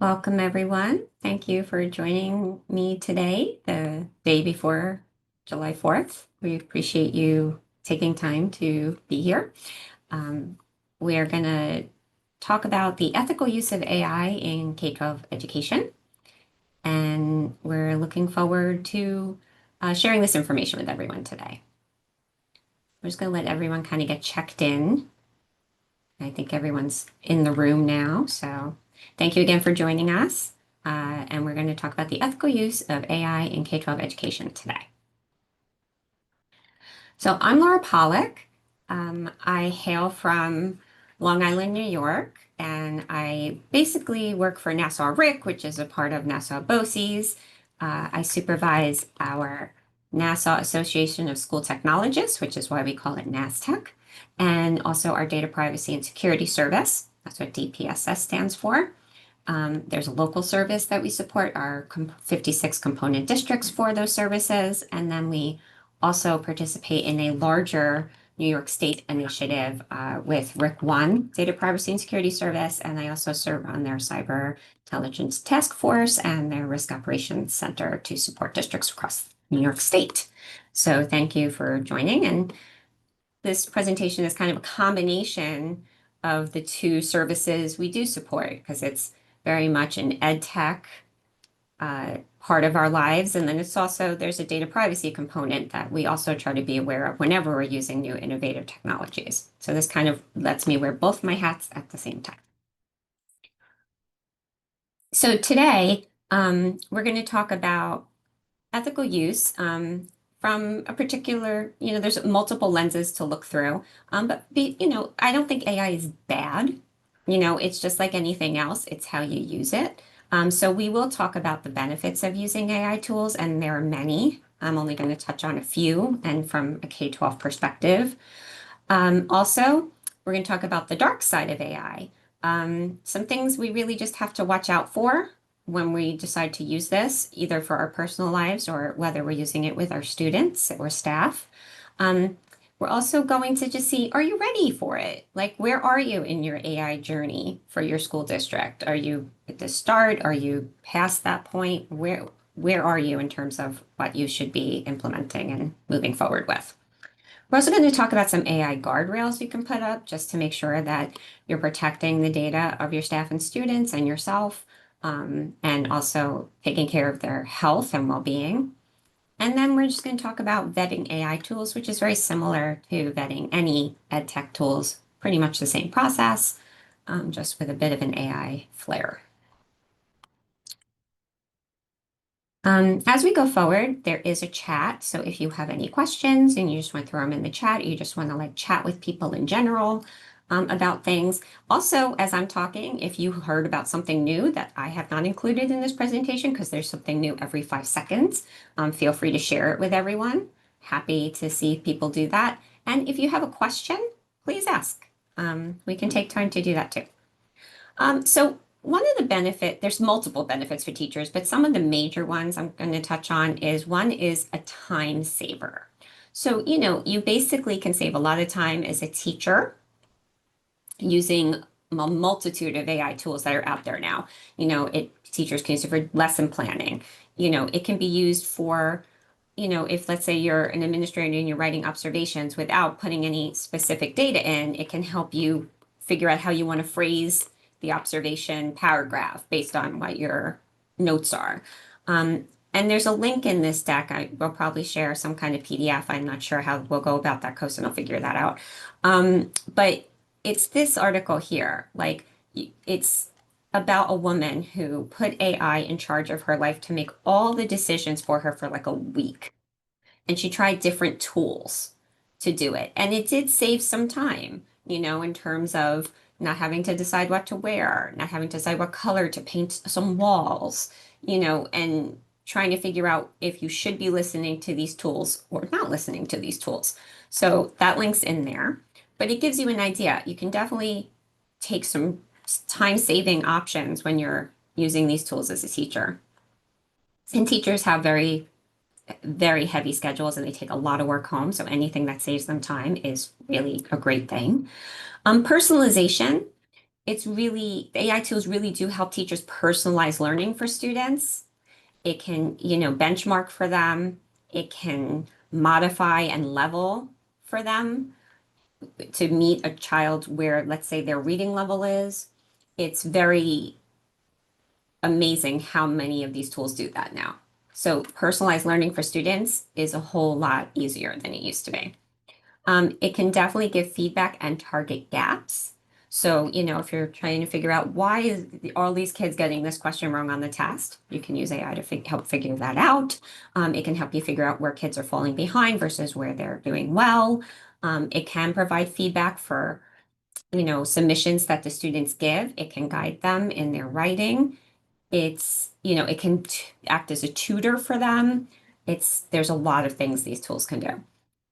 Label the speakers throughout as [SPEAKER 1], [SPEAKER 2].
[SPEAKER 1] Welcome, everyone. Thank you for joining me today, the day before July 4th. We appreciate you taking time to be here. Um, we are going to talk about the ethical use of AI in K-12 education, and we're looking forward to sharing this information with everyone today. We're just going to let everyone kind of get checked in. I think everyone's in the room now, so thank you again for joining us. And we're going to talk about the ethical use of AI in K-12 education today. So I'm Laura Pollock. I hail from Long Island, New York, and I basically work for Nassau RIC, which is a part of Nassau BOCES. I supervise our Nassau Association of School Technologists, which is why we call it NASTech, and also our Data Privacy and Security Service. That's what DPSS stands for. There's a local service that we support, our 56 component districts for those services. And then we also participate in a larger New York State initiative with RIC 1 Data Privacy and Security Service. And I also serve on their Cyber Intelligence Task Force and their Risk Operations Center to support districts across New York State. So thank you for joining. And this presentation is kind of a combination of the two services we do support because it's very much an ed tech part of our lives. And then it's also, there's a data privacy component that we also try to be aware of whenever we're using new innovative technologies. So this kind of lets me wear both my hats at the same time. So today, we're going to talk about ethical use from a particular, there's multiple lenses to look through. I don't think AI is bad. It's just like anything else, it's how you use it. So we will talk about the benefits of using AI tools, and there are many. I'm only going to touch on a few and from a K-12 perspective. Also, we're going to talk about the dark side of AI. Some things we really just have to watch out for when we decide to use this, either for our personal lives or whether we're using it with our students or staff. We're also going to just see, are you ready for it? Like, where are you in your AI journey for your school district? Are you at the start? Are you past that point? Where are you in terms of what you should be implementing and moving forward with? We're also going to talk about some AI guardrails you can put up just to make sure that you're protecting the data of your staff and students and yourself, and also taking care of their health and well-being. And then we're just going to talk about vetting AI tools, which is very similar to vetting any ed tech tools, pretty much the same process, just with a bit of an AI flair. As we go forward, there is a chat. So if you have any questions and you just want to throw them in the chat, you just want to like chat with people in general about things. Also, as I'm talking, if you heard about something new that I have not included in this presentation, because there's something new every 5 seconds, feel free to share it with everyone. Happy to see people do that. And if you have a question, please ask. We can take time to do that too. So one of the there's multiple benefits for teachers, but some of the major ones I'm going to touch on is one is a time saver. So, you basically can save a lot of time as a teacher using a multitude of AI tools that are out there now. Teachers can use it for lesson planning. It can be used for, if let's say you're an administrator and you're writing observations without putting any specific data in, it can help you figure out how you want to phrase the observation paragraph based on what your notes are. And there's a link in this deck. I will probably share some kind of PDF. I'm not sure how we'll go about that, Kosin will figure that out. But it's this article here. Like, it's about a woman who put AI in charge of her life to make all the decisions for her for like a week. And she tried different tools to do it. And it did save some time, in terms of not having to decide what to wear, not having to decide what color to paint some walls, and trying to figure out if you should be listening to these tools or not listening to these tools. So that link's in there, but it gives you an idea. You can definitely take some time-saving options when you're using these tools as a teacher. And teachers have very, very heavy schedules and they take a lot of work home. So anything that saves them time is really a great thing. Personalization. it's really, the AI tools really do help teachers personalize learning for students. It can, benchmark for them. It can modify and level for them to meet a child where, let's say, their reading level is. It's very amazing how many of these tools do that now. So personalized learning for students is a whole lot easier than it used to be. It can definitely give feedback and target gaps. So, if you're trying to figure out why is all these kids getting this question wrong on the test, you can use AI to help figure that out. It can help you figure out where kids are falling behind versus where they're doing well. It can provide feedback for, submissions that the students give. It can guide them in their writing. It can act as a tutor for them. There's a lot of things these tools can do.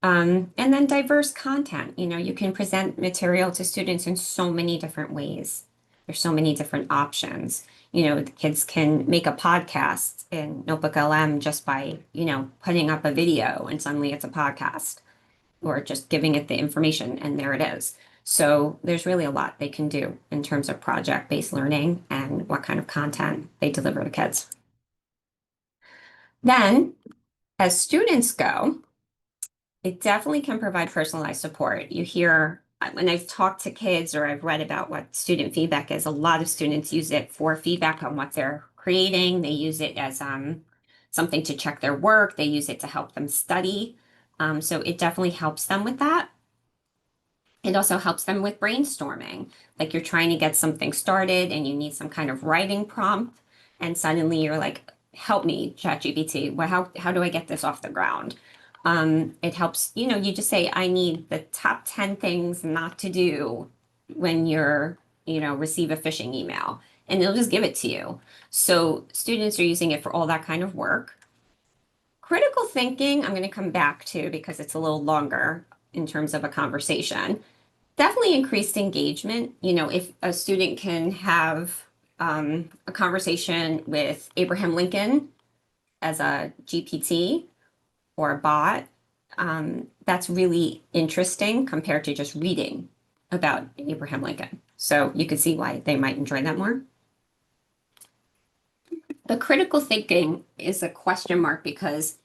[SPEAKER 1] And then diverse content. You can present material to students in so many different ways. There's so many different options. The kids can make a podcast in Notebook LM just by, putting up a video and suddenly it's a podcast or just giving it the information and there it is. So there's really a lot they can do in terms of project-based learning and what kind of content they deliver to kids. Then, as students go, it definitely can provide personalized support. You hear when I've talked to kids or I've read about what student feedback is, a lot of students use it for feedback on what they're creating. They use it as something to check their work. They use it to help them study. So it definitely helps them with that. It also helps them with brainstorming. Like you're trying to get something started and you need some kind of writing prompt, and suddenly you're like, help me, ChatGPT. Well, how do I get this off the ground? It helps, you just say, I need the top 10 things not to do when receive a phishing email, and it'll just give it to you. So students are using it for all that kind of work. Critical thinking, I'm going to come back to because it's a little longer in terms of a conversation. Definitely increased engagement. If a student can have a conversation with Abraham Lincoln as a GPT or a bot, that's really interesting compared to just reading about Abraham Lincoln. So you could see why they might enjoy that more. The critical thinking is a question mark because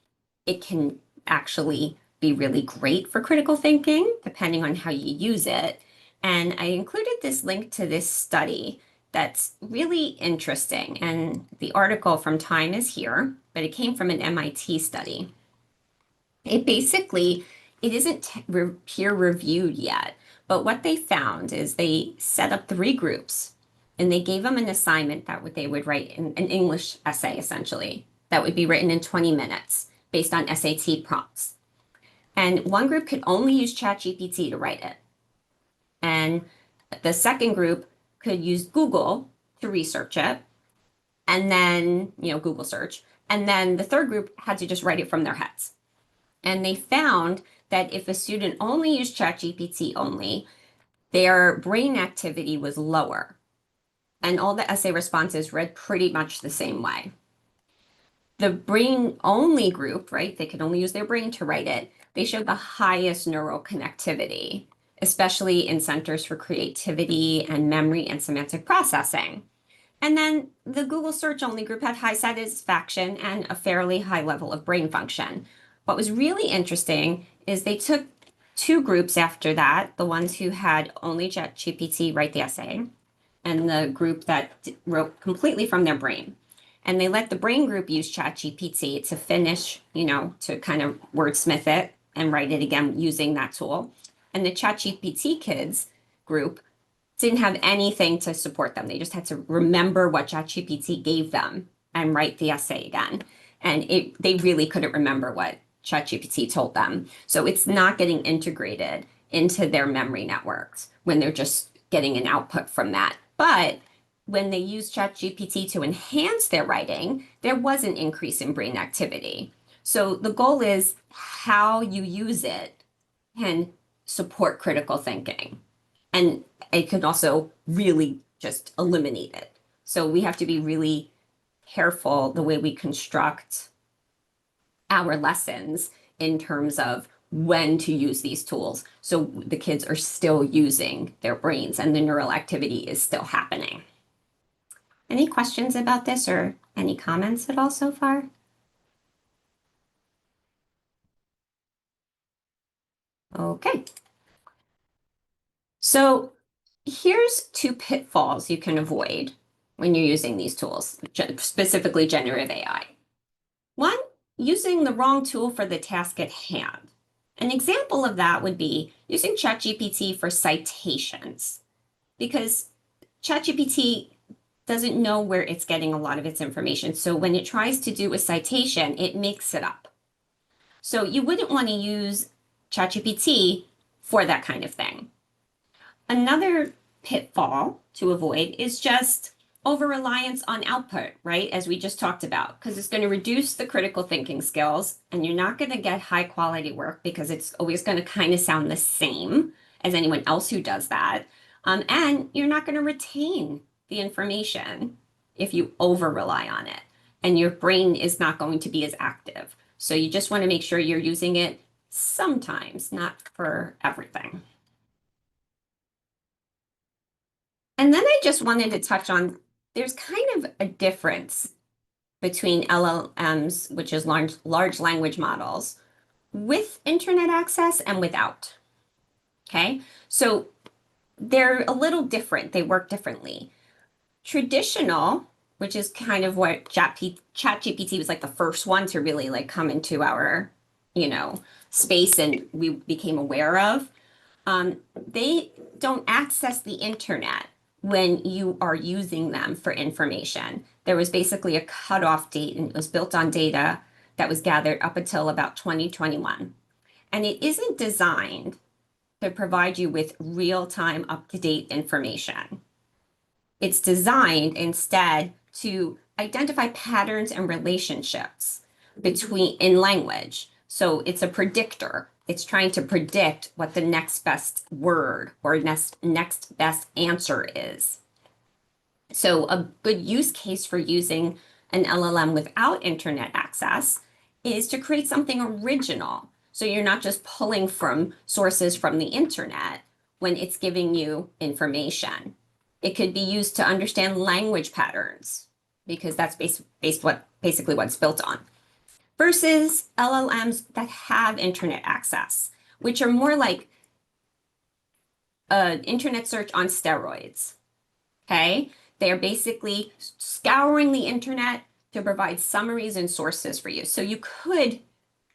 [SPEAKER 1] it can actually be really great for critical thinking, depending on how you use it. And I included this link to this study that's really interesting. And the article from Time is here, but it came from an MIT study. It isn't peer reviewed yet, but what they found is they set up three groups and they gave them an assignment that they would write an English essay, essentially, that would be written in 20 minutes based on SAT prompts. And one group could only use ChatGPT to write it. And the second group could use Google to research it. And then, Google search. And then the third group had to just write it from their heads. And they found that if a student only used ChatGPT only, their brain activity was lower. And all the essay responses read pretty much the same way. The brain only group, right? They could only use their brain to write it. They showed the highest neural connectivity, especially in centers for creativity and memory and semantic processing. And then the Google search only group had high satisfaction and a fairly high level of brain function. What was really interesting is they took two groups after that, the ones who had only ChatGPT write the essay, and the group that wrote completely from their brain. And they let the brain group use ChatGPT to finish, to kind of wordsmith it and write it again using that tool. And the ChatGPT kids group didn't have anything to support them. They just had to remember what ChatGPT gave them and write the essay again. And they really couldn't remember what ChatGPT told them. So it's not getting integrated into their memory networks when they're just getting an output from that. But when they use ChatGPT to enhance their writing, there was an increase in brain activity. So the goal is how you use it can support critical thinking. And it can also really just eliminate it. So we have to be really careful the way we construct our lessons in terms of when to use these tools. So the kids are still using their brains and the neural activity is still happening. Any questions about this or any comments at all so far? Okay. So here's two pitfalls you can avoid when you're using these tools, specifically generative AI. One, using the wrong tool for the task at hand. An example of that would be using ChatGPT for citations, because ChatGPT doesn't know where it's getting a lot of its information. So when it tries to do a citation, it makes it up. So you wouldn't want to use ChatGPT for that kind of thing. Another pitfall to avoid is just over reliance on output, right? As we just talked about, because it's going to reduce the critical thinking skills and you're not going to get high quality work because it's always going to kind of sound the same as anyone else who does that. And you're not going to retain the information if you over rely on it. And your brain is not going to be as active. So you just want to make sure you're using it sometimes, not for everything. And then I just wanted to touch on there's kind of a difference between LLMs, which is large language models, with internet access and without. Okay, so they're a little different, they work differently. Traditional, which is kind of what ChatGPT was like the first one to really like come into our, space and we became aware of. They don't access the internet when you are using them for information. There was basically a cutoff date and it was built on data that was gathered up until about 2021. And it isn't designed to provide you with real-time, up-to-date information. It's designed instead to identify patterns and relationships between in language. So it's a predictor. It's trying to predict what the next best word or next best answer is. So a good use case for using an LLM without internet access is to create something original. So you're not just pulling from sources from the internet when it's giving you information. It could be used to understand language patterns because that's basically what it's built on. Versus LLMs that have internet access, which are more like an internet search on steroids. Okay, they are basically scouring the internet to provide summaries and sources for you. So you could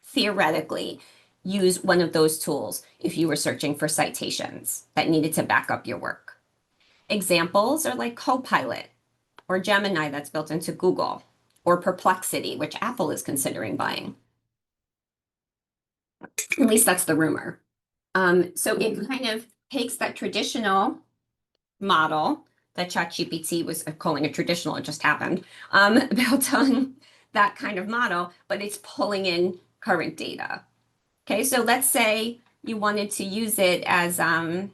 [SPEAKER 1] theoretically use one of those tools if you were searching for citations that needed to back up your work. Examples are like Copilot or Gemini that's built into Google or Perplexity, which Apple is considering buying. At least that's the rumor. So it kind of takes that traditional model that ChatGPT was calling a traditional, it just happened, built on that kind of model, but it's pulling in current data. Okay, so let's say you wanted to use it as I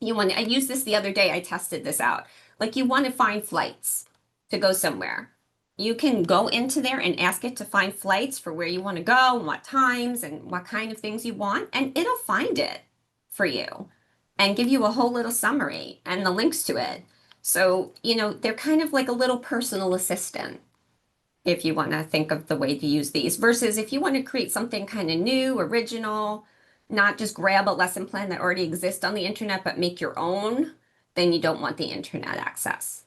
[SPEAKER 1] used this the other day, I tested this out. Like you want to find flights to go somewhere. You can go into there and ask it to find flights for where you want to go and what times and what kind of things you want, and it'll find it for you and give you a whole little summary and the links to it. So, they're kind of like a little personal assistant if you want to think of the way to use these versus if you want to create something kind of new, original, not just grab a lesson plan that already exists on the internet, but make your own, then you don't want the internet access.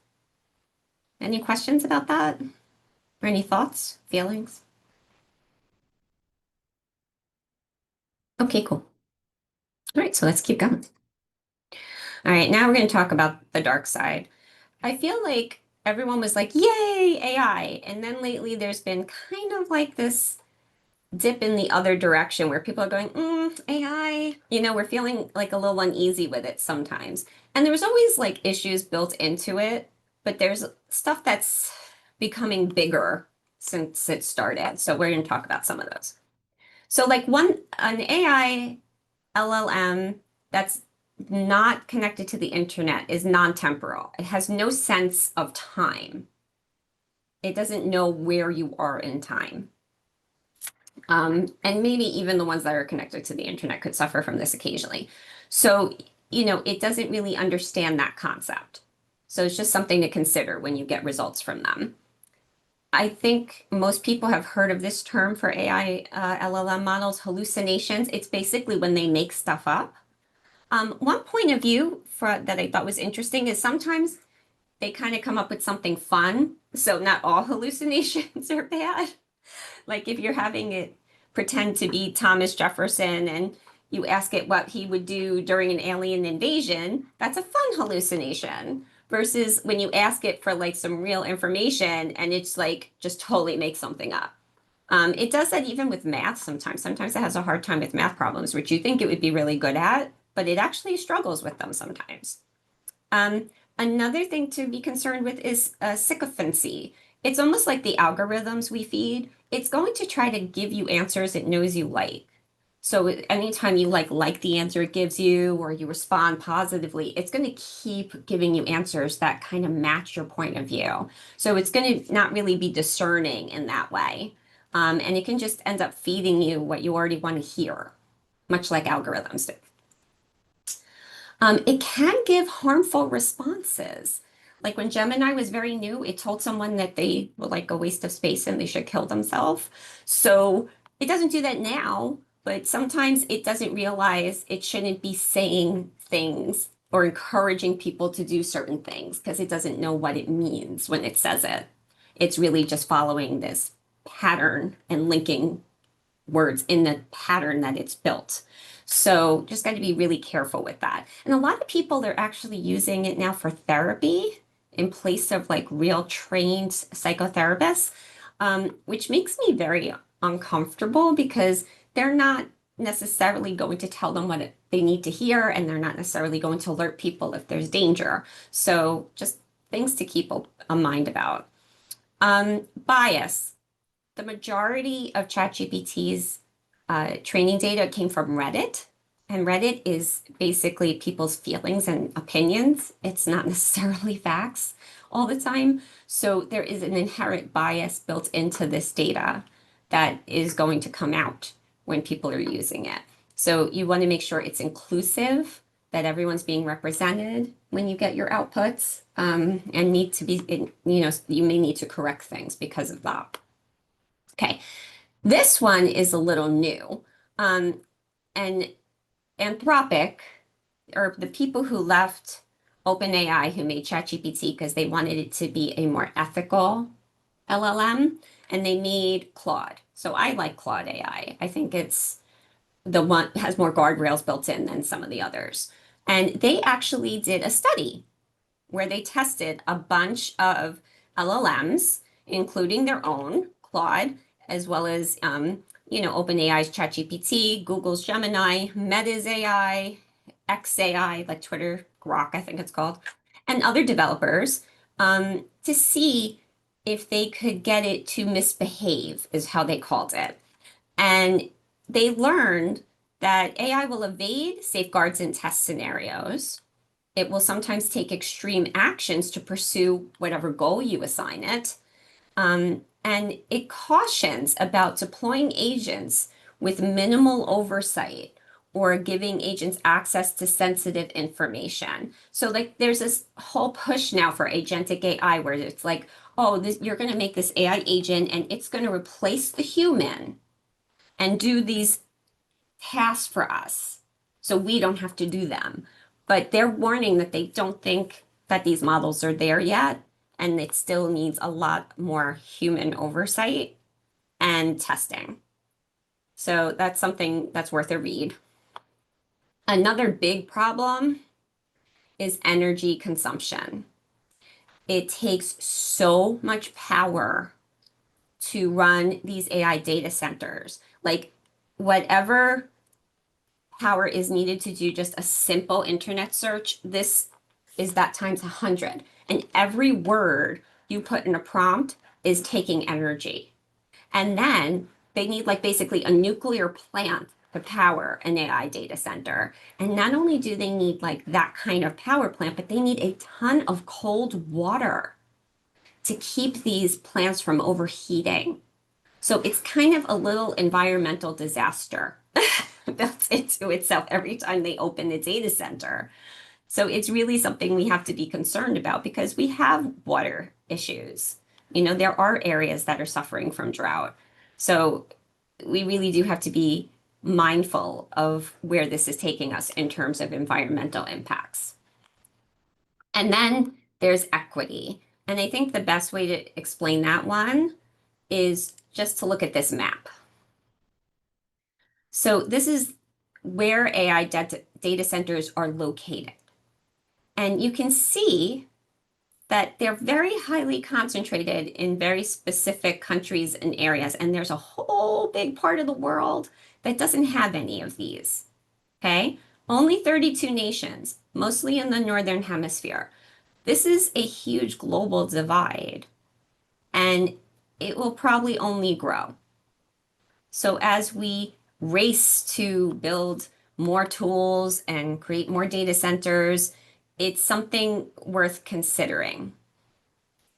[SPEAKER 1] Any questions about that? Or any thoughts, feelings? Okay, cool. All right, so let's keep going. All right, now we're going to talk about the dark side. I feel like everyone was like, yay, AI. And then lately there's been kind of like this dip in the other direction where people are going, AI, we're feeling like a little uneasy with it sometimes. And there was always like issues built into it, but there's stuff that's becoming bigger since it started. So we're going to talk about some of those. So like an AI LLM that's not connected to the internet is non-temporal. It has no sense of time. It doesn't know where you are in time. And maybe even the ones that are connected to the internet could suffer from this occasionally. So, it doesn't really understand that concept. So it's just something to consider when you get results from them. I think most people have heard of this term for AI LLM models, hallucinations. It's basically when they make stuff up. One point of view that I thought was interesting is sometimes they kind of come up with something fun. So not all hallucinations are bad. Like if you're having it pretend to be Thomas Jefferson and you ask it what he would do during an alien invasion, that's a fun hallucination. Versus when you ask it for like some real information and it's like just totally makes something up. It does that even with math sometimes. Sometimes it has a hard time with math problems, which you think it would be really good at, but it actually struggles with them sometimes. Um, Another thing to be concerned with is sycophancy. It's almost like the algorithms we feed. It's going to try to give you answers it knows you like. So anytime you like the answer it gives you or you respond positively, it's going to keep giving you answers that kind of match your point of view. So it's going to not really be discerning in that way. And it can just end up feeding you what you already want to hear, much like algorithms do. It can give harmful responses. Like when Gemini was very new, it told someone that they were like a waste of space and they should kill themselves. So it doesn't do that now, but sometimes it doesn't realize it shouldn't be saying things or encouraging people to do certain things because it doesn't know what it means when it says it. It's really just following this pattern and linking words in the pattern that it's built. So just got to be really careful with that. And a lot of people are actually using it now for therapy in place of like real trained psychotherapists, which makes me very uncomfortable because they're not necessarily going to tell them what they need to hear, and they're not necessarily going to alert people if there's danger. So just things to keep a mind about. Bias. The majority of ChatGPT's training data came from Reddit. And Reddit is basically people's feelings and opinions. It's not necessarily facts all the time. So there is an inherent bias built into this data that is going to come out when people are using it. So you want to make sure it's inclusive, that everyone's being represented when you get your outputs, and need to be, you may need to correct things because of that. Okay, this one is a little new. And Anthropic, or the people who left OpenAI, who made ChatGPT because they wanted it to be a more ethical LLM, and they made Claude. So I like Claude AI. I think it's the one has more guardrails built in than some of the others. And they actually did a study where they tested a bunch of LLMs, including their own, Claude, as well as OpenAI's ChatGPT, Google's Gemini, Meta's AI, XAI, like Twitter, Grok, I think it's called, and other developers, to see if they could get it to misbehave, is how they called it. And they learned that AI will evade safeguards in test scenarios. It will sometimes take extreme actions to pursue whatever goal you assign it. And it cautions about deploying agents with minimal oversight or giving agents access to sensitive information. So like there's this whole push now for agentic AI where it's like, oh, you're going to make this AI agent and it's going to replace the human and do these tasks for us so we don't have to do them. But they're warning that they don't think that these models are there yet, and it still needs a lot more human oversight and testing. So that's something that's worth a read. Another big problem is energy consumption. It takes so much power to run these AI data centers. Like whatever power is needed to do just a simple internet search, this is that times 100. And every word you put in a prompt is taking energy. And then they need like basically a nuclear plant to power an AI data center. And not only do they need like that kind of power plant, but they need a ton of cold water to keep these plants from overheating. So it's kind of a little environmental disaster built into itself every time they open a data center. So it's really something we have to be concerned about because we have water issues. There are areas that are suffering from drought. So we really do have to be mindful of where this is taking us in terms of environmental impacts. And then there's equity. And I think the best way to explain that one is just to look at this map. So this is where AI data centers are located. And you can see that they're very highly concentrated in very specific countries and areas. And there's a whole big part of the world that doesn't have any of these. Okay. Only 32 nations, mostly in the Northern Hemisphere. This is a huge global divide, and it will probably only grow. So as we race to build more tools and create more data centers, it's something worth considering.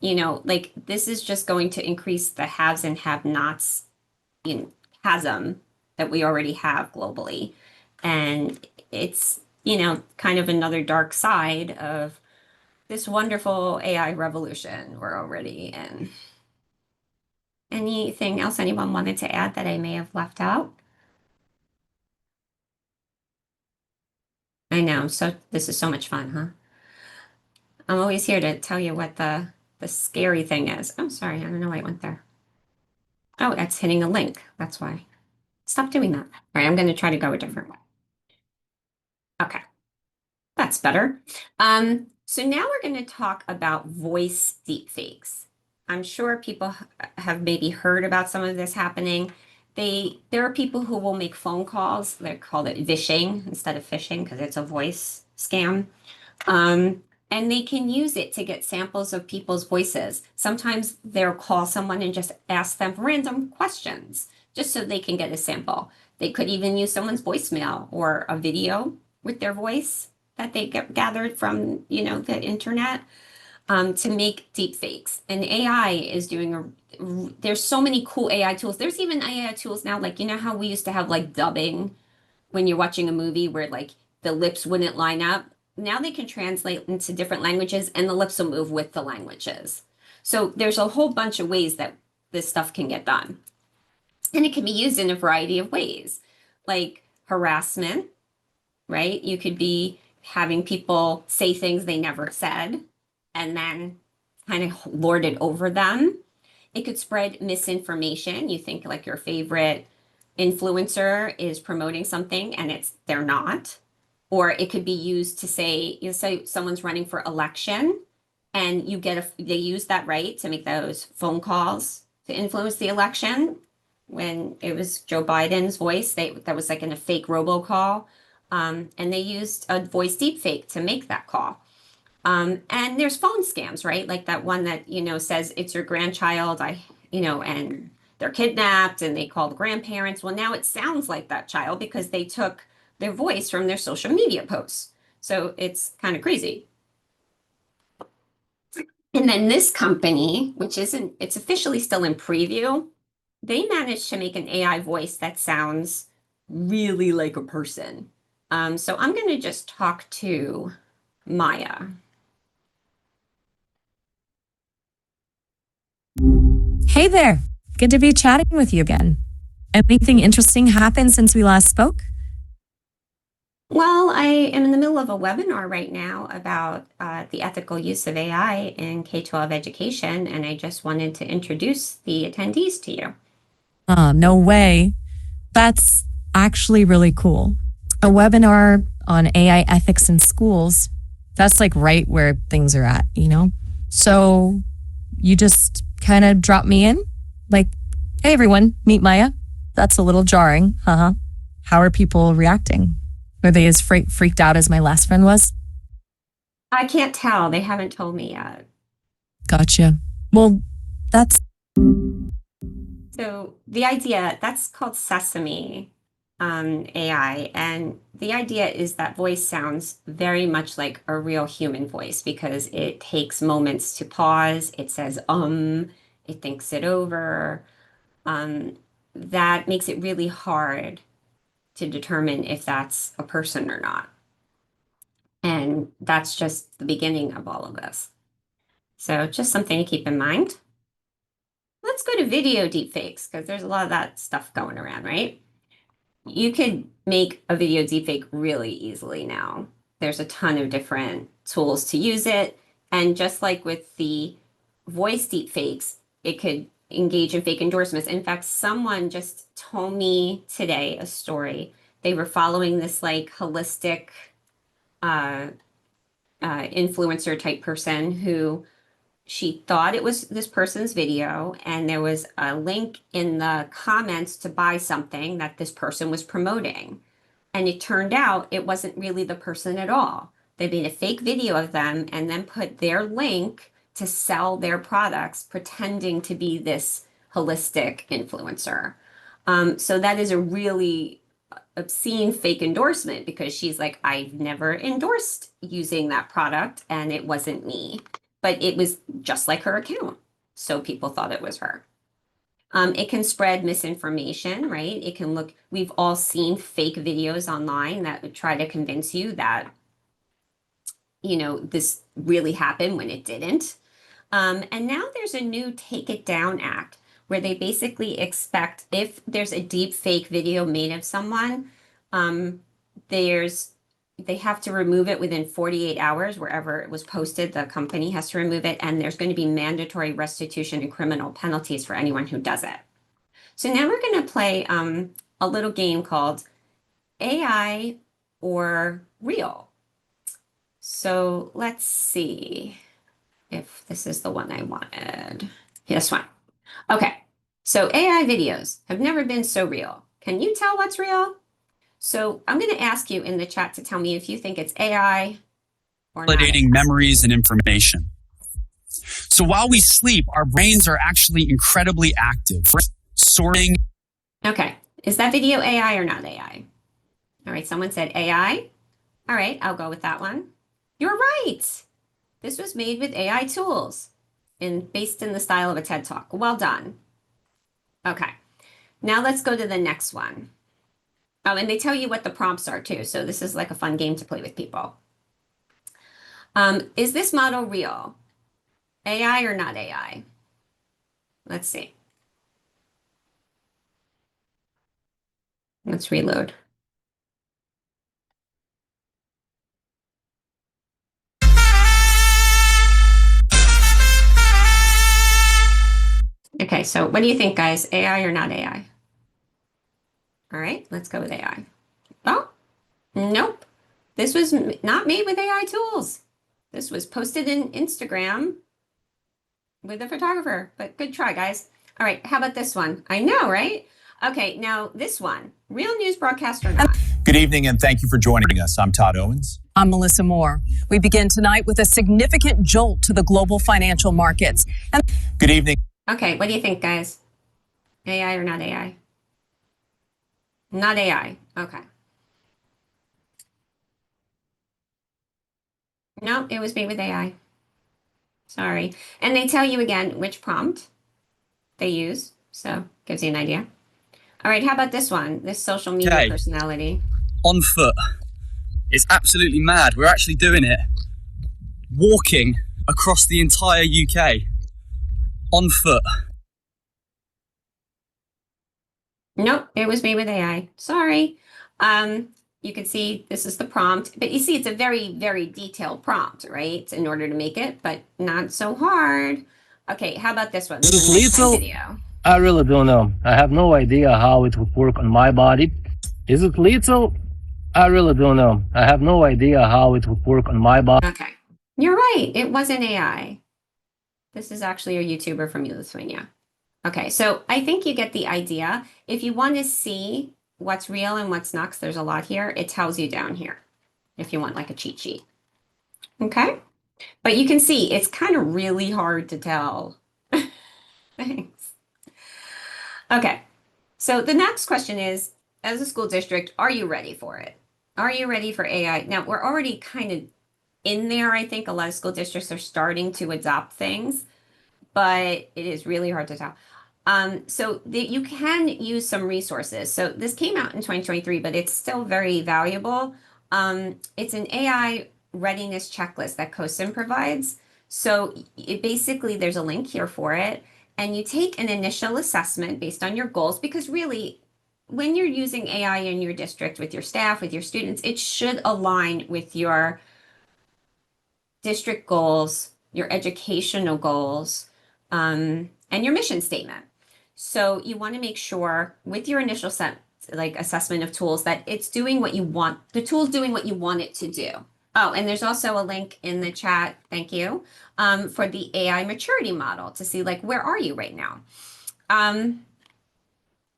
[SPEAKER 1] Like this is just going to increase the haves and have-nots in chasm that we already have globally. And it's, kind of another dark side of this wonderful AI revolution we're already in. Anything else anyone wanted to add that I may have left out? I know. So this is so much fun, huh? I'm always here to tell you what the scary thing is. I'm sorry, I don't know why I went there. Oh, that's hitting a link. That's why. Stop doing that. All right, I'm going to try to go a different way. Okay, that's better. So now we're going to talk about voice deepfakes. I'm sure people have maybe heard about some of this happening. There are people who will make phone calls. They call it vishing instead of phishing because it's a voice scam. Um, and they can use it to get samples of people's voices. Sometimes they'll call someone and just ask them random questions just so they can get a sample. They could even use someone's voicemail or a video with their voice that they get gathered from, the internet, to make deep fakes. And AI is there's so many cool AI tools. There's even AI tools now, like, how we used to have like dubbing when you're watching a movie where like the lips wouldn't line up. Now they can translate into different languages and the lips will move with the languages. So there's a whole bunch of ways that this stuff can get done. And it can be used in a variety of ways, like harassment, right? You could be having people say things they never said and then kind of lord it over them. It could spread misinformation. You think like your favorite influencer is promoting something and they're not. Or it could be used to say someone's running for election and they use that right to make those phone calls to influence the election. When it was Joe Biden's voice, that was like in a fake robocall. And they used a voice deepfake to make that call. And there's phone scams, right? Like that one that, says it's your grandchild, and they're kidnapped and they call the grandparents. Well, now it sounds like that child because they took their voice from their social media posts. So it's kind of crazy. And then this company, it's officially still in preview, they managed to make an AI voice that sounds really like a person. So I'm going to just talk to Maya.
[SPEAKER 2] Hey there. Good to be chatting with you again. Anything interesting happened since we last spoke?
[SPEAKER 1] Well, I am in the middle of a webinar right now about the ethical use of AI in K-12 education, and I just wanted to introduce the attendees to you.
[SPEAKER 2] No way. That's actually really cool. A webinar on AI ethics in schools. That's like right where things are at, you know? So you just kind of drop me in? Like, hey everyone, meet Maya. That's a little jarring. Haha. How are people reacting? Are they as freaked out as my last friend was?
[SPEAKER 1] I can't tell. They haven't told me yet.
[SPEAKER 2] Gotcha. Well, that's
[SPEAKER 1] So the idea, that's called Sesame AI. And the idea is that voice sounds very much like a real human voice because it takes moments to pause. It says, it thinks it over. um, that makes it really hard to determine if that's a person or not. And that's just the beginning of all of this. So just something to keep in mind. Let's go to video deepfakes because there's a lot of that stuff going around, right? You could make a video deepfake really easily now. There's a ton of different tools to use it. And just like with the voice deepfakes, it could engage in fake endorsements. In fact, someone just told me today a story. They were following this like holistic uh, influencer type person who she thought it was this person's video, and there was a link in the comments to buy something that this person was promoting. And it turned out it wasn't really the person at all. They made a fake video of them and then put their link to sell their products, pretending to be this holistic influencer. So that is a really obscene fake endorsement because she's like, I've never endorsed using that product and it wasn't me, but it was just like her account. So people thought it was her. It can spread misinformation, right? It can look, we've all seen fake videos online that would try to convince you that, this really happened when it didn't. And now there's a new Take It Down Act where they basically expect if there's a deep fake video made of someone, um, there's they have to remove it within 48 hours wherever it was posted. The company has to remove it, and there's going to be mandatory restitution and criminal penalties for anyone who does it. So now we're going to play a little game called AI or Real. So let's see if this is the one I wanted. This one. Okay. So AI videos have never been so real. Can you tell what's real? So I'm going to ask you in the chat to tell me if you think it's AI or not
[SPEAKER 3] Validating
[SPEAKER 1] AI.
[SPEAKER 3] memories and information. So while we sleep, our brains are actually incredibly active, sorting.
[SPEAKER 1] Okay. Is that video AI or not AI? All right. Someone said AI. All right. I'll go with that one. You're right. This was made with AI tools and based in the style of a TED Talk. Well done. Okay. Now let's go to the next one. Oh, and they tell you what the prompts are too. So this is like a fun game to play with people. Is this model real? AI or not AI? Let's see. Let's reload. Okay, so what do you think, guys? AI or not AI? All right, let's go with AI. Oh, nope. This was not made with AI tools. This was posted in Instagram with a photographer, but good try, guys. All right, how about this one? I know, right? Okay, now this one, real news broadcast or not?
[SPEAKER 4] Good evening, and thank you for joining us. I'm Todd Owens.
[SPEAKER 5] I'm Melissa Moore. We begin tonight with a significant jolt to the global financial markets.
[SPEAKER 4] Good evening.
[SPEAKER 1] Okay, what do you think, guys? AI or not AI? Not AI. Okay. No, it was made with AI. Sorry. And they tell you again which prompt they use, so gives you an idea. All right, how about this one? This social media
[SPEAKER 3] Okay.
[SPEAKER 1] personality.
[SPEAKER 3] On foot. It's absolutely mad. We're actually doing it. Walking across the entire UK. On foot.
[SPEAKER 1] Nope, it was made with AI. Sorry. You can see this is the prompt, but you see it's a very, very detailed prompt, right? In order to make it, but not so hard. Okay, how about this one? This is a nighttime video.
[SPEAKER 6] I really don't know. I have no idea how it would work on my body. Is it lethal? I really don't know. I have no idea how it would work on my body.
[SPEAKER 1] Okay, you're right. It wasn't AI. This is actually a YouTuber from Lithuania. Okay, so I think you get the idea. If you want to see what's real and what's not, 'cause there's a lot here, it tells you down here if you want like a cheat sheet. Okay, but you can see it's kind of really hard to tell. Thanks. Okay, so the next question is, as a school district, are you ready for it? Are you ready for AI? Now, we're already kind of in there. I think a lot of school districts are starting to adopt things, but it is really hard to tell. So that you can use some resources. So this came out in 2023, but it's still very valuable. It's an AI readiness checklist that CoSIM provides. So it basically, there's a link here for it, and you take an initial assessment based on your goals, because really, when you're using AI in your district with your staff, with your students, it should align with your district goals, your educational goals, and your mission statement. So you want to make sure with your initial set, like assessment of tools, that it's doing what you want, the tool's doing what you want it to do. Oh, and there's also a link in the chat, thank you, for the AI maturity model to see like, where are you right now?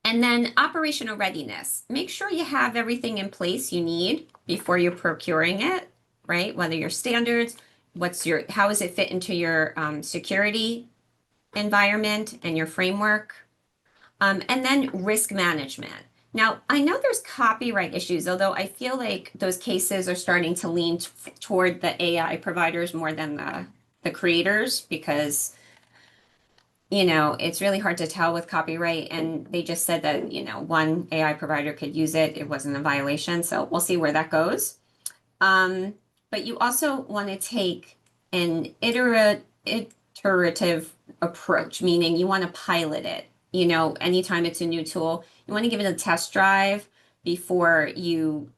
[SPEAKER 1] And then operational readiness. Make sure you have everything in place you need before you're procuring it, right? Whether your standards, how does it fit into your security environment and your framework? And then risk management. Now, I know there's copyright issues, although I feel like those cases are starting to lean toward the AI providers more than the creators, because it's really hard to tell with copyright. And they just said that, one AI provider could use it. It wasn't a violation. So we'll see where that goes. But you also want to take an iterative approach, meaning you want to pilot it. Anytime it's a new tool, you want to give it a test drive before you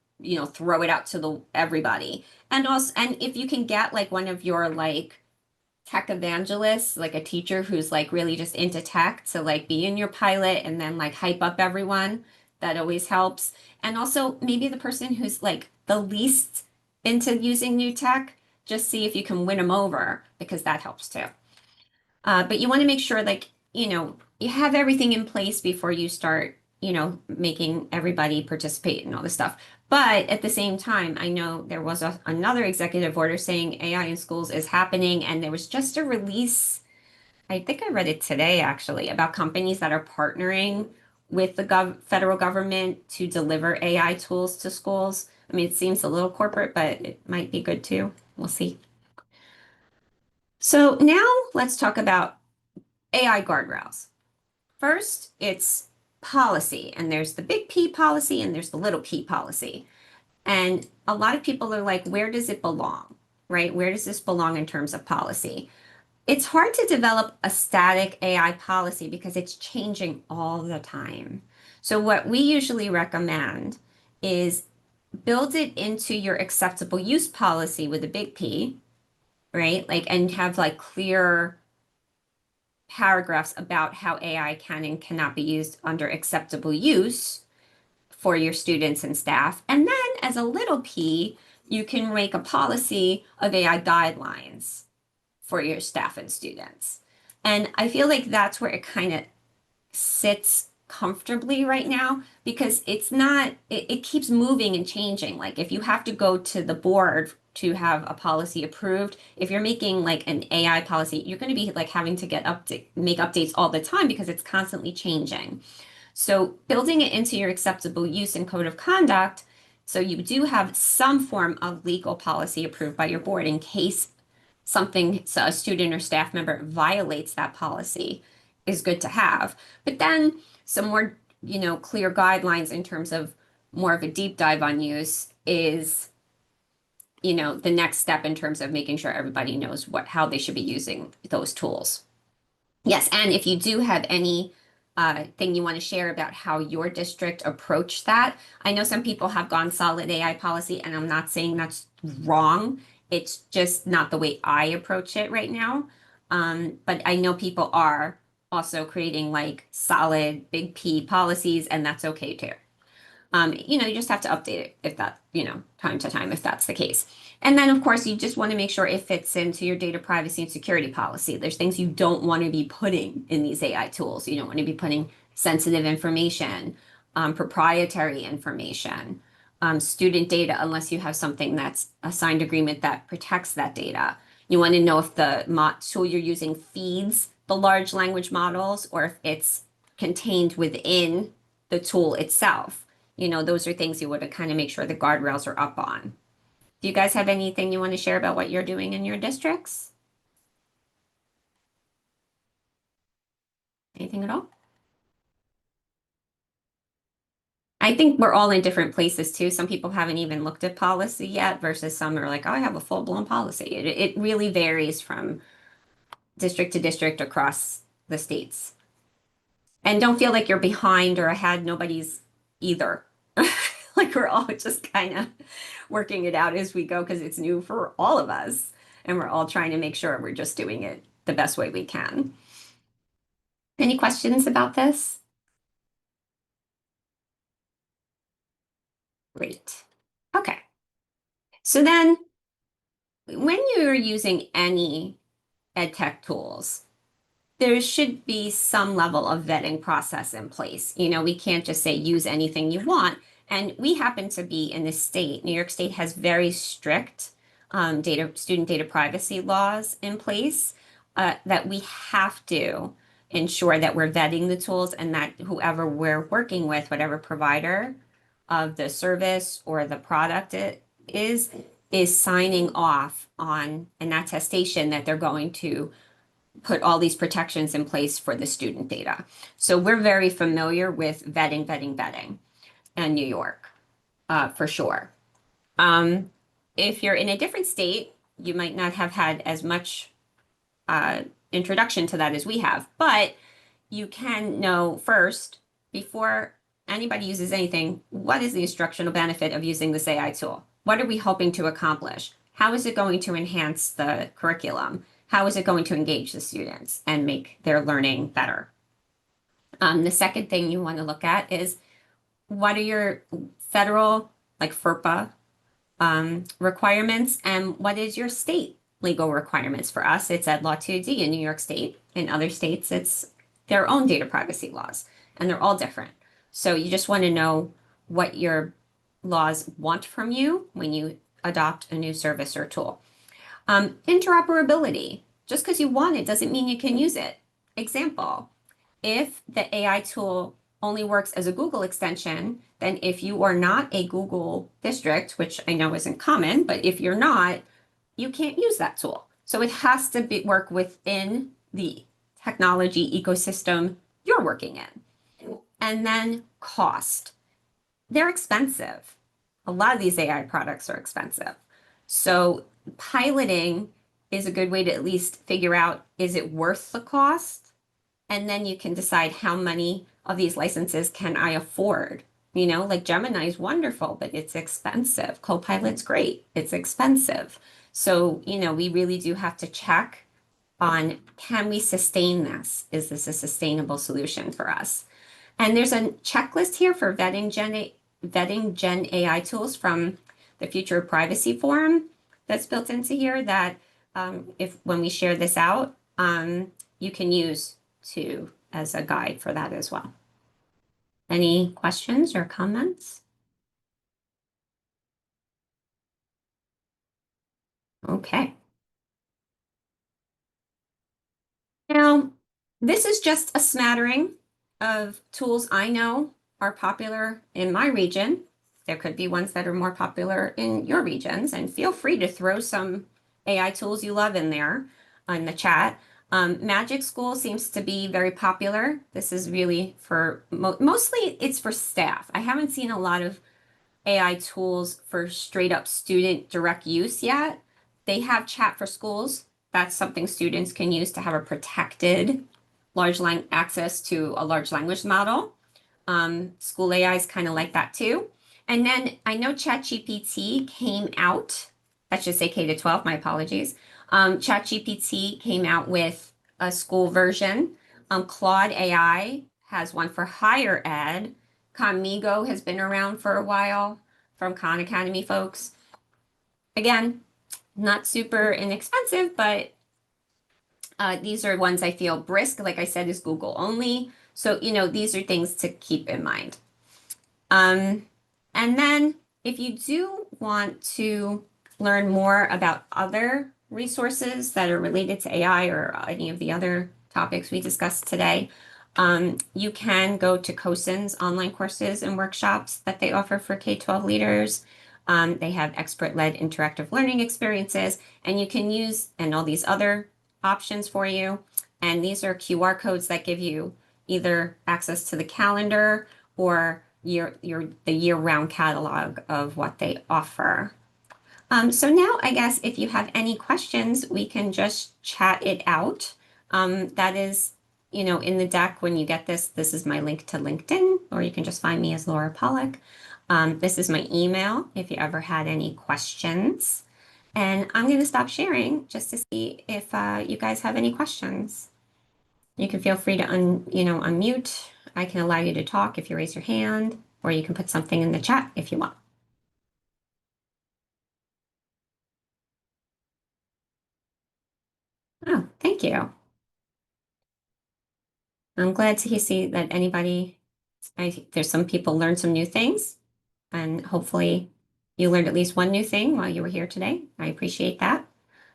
[SPEAKER 1] throw it out to everybody. And also, and if you can get like one of your like tech evangelists, like a teacher who's like really just into tech, to like be in your pilot and then like hype up everyone, that always helps. And also maybe the person who's like the least into using new tech, just see if you can win them over, because that helps too. But you want to make sure like, you have everything in place before you start, making everybody participate in all this stuff. But at the same time, I know there was another executive order saying AI in schools is happening, and there was just a release, I think I read it today actually, about companies that are partnering with the federal government to deliver AI tools to schools. I mean, it seems a little corporate, but it might be good too. We'll see. So now let's talk about AI guardrails. First, it's policy, and there's the big P policy and there's the little p policy. And a lot of people are like, where does it belong, right? Where does this belong in terms of policy? It's hard to develop a static AI policy because it's changing all the time. So what we usually recommend is build it into your acceptable use policy with a big P, right? Like, and have like clear paragraphs about how AI can and cannot be used under acceptable use for your students and staff. And then as a little p, you can make a policy of AI guidelines for your staff and students. And I feel like that's where it kind of sits comfortably right now, because it keeps moving and changing. Like if you have to go to the board to have a policy approved, if you're making like an AI policy, you're going to be like having to make updates all the time because it's constantly changing. So building it into your acceptable use and code of conduct, so you do have some form of legal policy approved by your board in case a student or staff member violates that policy, is good to have. But then some more, clear guidelines in terms of more of a deep dive on use is, the next step in terms of making sure everybody knows how they should be using those tools. Yes, and if you do have any thing you want to share about how your district approached that. I know some people have gone solid AI policy, and I'm not saying that's wrong. It's just not the way I approach it right now. But I know people are also creating like solid big P policies, and that's okay too. You just have to update it if that, time to time, if that's the case. And then, of course, you just want to make sure it fits into your data privacy and security policy. There's things you don't want to be putting in these AI tools. You don't want to be putting sensitive information, proprietary information, student data, unless you have something that's a signed agreement that protects that data. You want to know if the tool you're using feeds the large language models, or if it's contained within the tool itself. Those are things you want to kind of make sure the guardrails are up on. Do you guys have anything you want to share about what you're doing in your districts? Anything at all? I think we're all in different places too. Some people haven't even looked at policy yet versus some are like, oh, I have a full-blown policy. It really varies from district to district across the states. And don't feel like you're behind or ahead. Nobody's either. Like we're all just kind of working it out as we go because it's new for all of us. And we're all trying to make sure we're just doing it the best way we can. Any questions about this? Great. Okay. So then when you're using any ed tech tools, there should be some level of vetting process in place. You know, we can't just say use anything you want. And we happen to be in this state. New York State has very strict student data privacy laws in place that we have to ensure that we're vetting the tools and that whoever we're working with, whatever provider of the service or the product it is signing off on an attestation that they're going to put all these protections in place for the student data. So we're very familiar with vetting in New York, for sure. If you're in a different state, you might not have had as much introduction to that as we have, but you can know first, before anybody uses anything, what is the instructional benefit of using this AI tool? What are we hoping to accomplish? How is it going to enhance the curriculum? How is it going to engage the students and make their learning better? The second thing you want to look at is what are your federal, like FERPA, requirements, and what is your state legal requirements? For us, it's Ed Law 2D in New York State. In other states, it's their own data privacy laws, and they're all different. So you just want to know what your laws want from you when you adopt a new service or tool. Interoperability. Just because you want it doesn't mean you can use it. Example, if the AI tool only works as a Google extension, then if you are not a Google district, which I know isn't common, but if you're not, you can't use that tool. So it has to work within the technology ecosystem you're working in. And then cost. They're expensive. A lot of these AI products are expensive. So piloting is a good way to at least figure out, is it worth the cost? And then you can decide how many of these licenses can I afford? You know, like Gemini is wonderful, but it's expensive. Copilot's great. It's expensive. So, you know, we really do have to check on, can we sustain this? Is this a sustainable solution for us? And there's a checklist here for vetting Gen AI tools from the Future of Privacy Forum that's built into here that if when we share this out, you can use to as a guide for that as well. Any questions or comments? Okay. Now, this is just a smattering of tools I know are popular in my region. There could be ones that are more popular in your regions, and feel free to throw some AI tools you love in there in the chat. Magic School seems to be very popular. This is really for mostly it's for staff. I haven't seen a lot of AI tools for straight up student direct use yet. They have chat for schools. That's something students can use to have a protected access to a large language model. School AI is kind of like that too. And then I know ChatGPT came out, that should say K-12, my apologies. ChatGPT came out with a school version. Claude AI has one for higher ed. Conmigo has been around for a while from Khan Academy folks. Again, not super inexpensive, but these are ones I feel brisk, like I said, is Google only. So, you know, these are things to keep in mind. And then if you do want to learn more about other resources that are related to AI or any of the other topics we discussed today, you can go to COSIN's online courses and workshops that they offer for K-12 leaders. They have expert-led interactive learning experiences, and you can use and all these other options for you. And these are QR codes that give you either access to the calendar or the year-round catalog of what they offer. So now I guess if you have any questions, we can just chat it out. That is, in the deck when you get this is my link to LinkedIn, or you can just find me as Laura Pollock. This is my email if you ever had any questions. And I'm going to stop sharing just to see if you guys have any questions. You can feel free to unmute. I can allow you to talk if you raise your hand, or you can put something in the chat if you want. Oh, thank you. I'm glad to see that there's some people learned some new things, and hopefully you learned at least one new thing while you were here today. I appreciate that.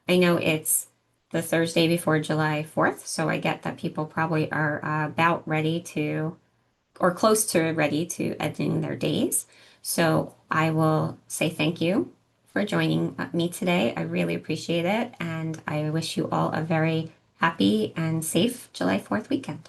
[SPEAKER 1] I know it's the Thursday before July 4th, so I get that people probably are about ready to, or close to ready to ending their days. So I will say thank you for joining me today. I really appreciate it, and I wish you all a very happy and safe July 4th weekend.